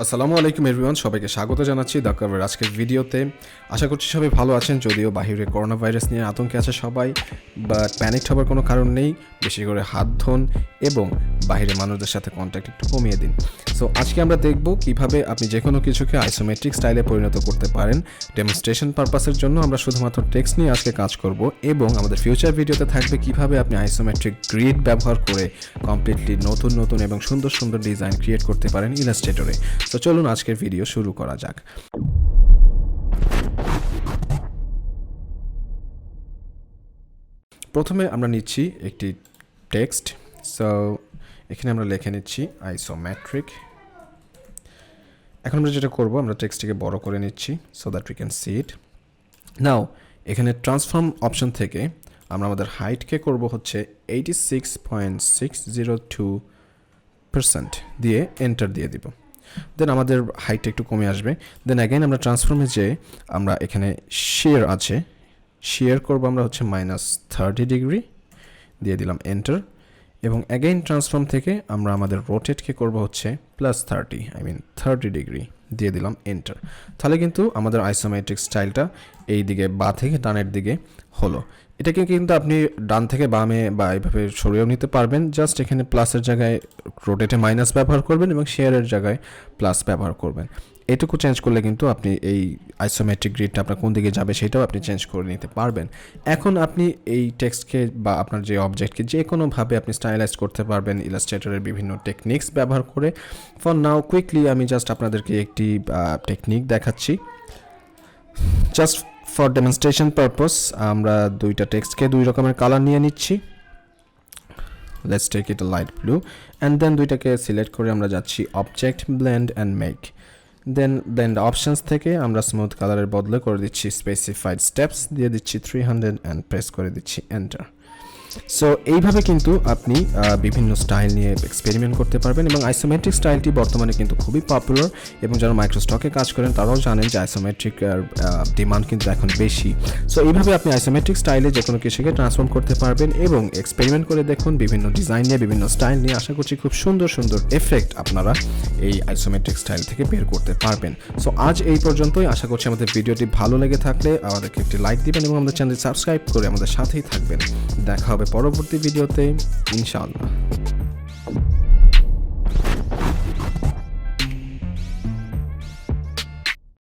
আসসালামু আলাইকুম এভরিওয়ান, সবাইকে স্বাগত জানাচ্ছি দ্য কভার আজকের ভিডিওতে। আশা করছি সবাই ভালো আছেন, যদিও বাহিরে করোনা ভাইরাস নিয়ে আতঙ্কে আছে সবাই, বাট প্যানিক হবার কোনো কারণ নেই। বেশি করে হাত ধোন এবং বাইরে মানুষদের সাথে কন্ট্যাক্ট একটু কমিয়ে দিন। সো আজকে আমরা দেখব কিভাবে আপনি যে কোনো কিছুকে আইসোমেট্রিক স্টাইলে পরিণত করতে পারেন। ডেমনস্ট্রেশন পারপাসের জন্য আমরা শুধুমাত্র টেক্সট নিয়ে আজকে কাজ করব, এবং আমাদের ফিউচার ভিডিওতে থাকবে কিভাবে আপনি আইসোমেট্রিক গ্রিড ব্যবহার করে কমপ্লিটলি নতুন নতুন এবং সুন্দর সুন্দর ডিজাইন ক্রিয়েট করতে পারেন ইলাস্ট্রেটরে। তো চলুন আজকের ভিডিও শুরু করা যাক। প্রথমে আমরা নিচ্ছি একটি টেক্সট। সো এখানে আমরা লিখে নিচ্ছি আইসোমেট্রিক। এখন আমরা যেটা করব, আমরা টেক্সটটিকে বড় করে নিচ্ছি so that we can see it. Now এখানে ট্রান্সফর্ম অপশন থেকে আমরা আমাদের হাইটকে করব হচ্ছে 86.602% দিয়ে এন্টার দিয়ে দিব। দেন আমাদের হাইটটা একটু কমে আসবে। দেন অ্যাগেন আমরা ট্রান্সফর্মে যে আমরা এখানে শেয়ার আছে, শেয়ার করবো আমরা হচ্ছে -30° দিয়ে দিলাম এন্টার। এবং অ্যাগেইন ট্রান্সফর্ম থেকে আমরা আমাদের রোটেটকে করবো হচ্ছে +30 দিয়ে দিলাম এন্টার। তাহলে কিন্তু আমাদের আইসোমেট্রিক স্টাইলটা এই দিকে বা থেকে ডানের দিকে হলো। এটাকে কিন্তু আপনি ডান থেকে বামে বা এইভাবে সরিয়েও নিতে পারবেন। জাস্ট এখানে প্লাসের জায়গায় রোটেটে মাইনাস ব্যবহার করবেন এবং শেয়ারের জায়গায় প্লাস ব্যবহার করবেন। এটুকু চেঞ্জ করলে কিন্তু আপনি এই আইসোমেট্রিক গ্রিডটা আপনার কোন দিকে যাবে সেটাও আপনি চেঞ্জ করে নিতে পারবেন। এখন আপনি এই টেক্সটকে বা আপনার যে অবজেক্টকে যে কোনোভাবে আপনি স্টাইলাইজ করতে পারবেন ইলাস্ট্রেটরের বিভিন্ন টেকনিক্স ব্যবহার করে। ফর নাও কুইকলি আমি জাস্ট আপনাদেরকে একটি টেকনিক দেখাচ্ছি, জাস্ট ফর ডেমনস্ট্রেশন পারপস। আমরা দুইটা টেক্সটকে দুই রকমের কালার নিয়ে নিচ্ছি। Let's take it light blue and then দুইটাকে সিলেক্ট করে আমরা যাচ্ছি object, blend and make. Then blend options থেকে আমরা স্মুথ কালারের বদলে করে দিচ্ছি স্পেসিফাইড স্টেপস, দিয়ে দিচ্ছি 300 অ্যান্ড প্রেস করে দিচ্ছি এন্টার। সো এইভাবে কিন্তু আপনি বিভিন্ন স্টাইল নিয়ে এক্সপেরিমেন্ট করতে পারবেন, এবং আইসোমেট্রিক স্টাইলটি বর্তমানে কিন্তু খুবই পপুলার, এবং যারা মাইক্রোস্টকে কাজ করেন তারাও জানেন যে আইসোমেট্রিক ডিমান্ড কিন্তু এখন বেশি। সো এইভাবে আপনি আইসোমেট্রিক স্টাইলে যে কোনো কিছুকে ট্রান্সফর্ম করতে পারবেন এবং এক্সপেরিমেন্ট করে দেখুন বিভিন্ন ডিজাইন নিয়ে, বিভিন্ন স্টাইল নিয়ে। আশা করছি খুব সুন্দর সুন্দর এফেক্ট আপনারা এই আইসোমেট্রিক স্টাইল থেকে বের করতে পারবেন। সো আজ এই পর্যন্তই। আশা করছি আমাদের ভিডিওটি ভালো লেগে থাকলে আমাদেরকে একটি লাইক দিবেন এবং আমাদের চ্যানেল সাবস্ক্রাইব করে আমাদের সাথেই থাকবেন। দেখা হবে পরবর্তী ভিডিওতে ইনশাআল্লাহ।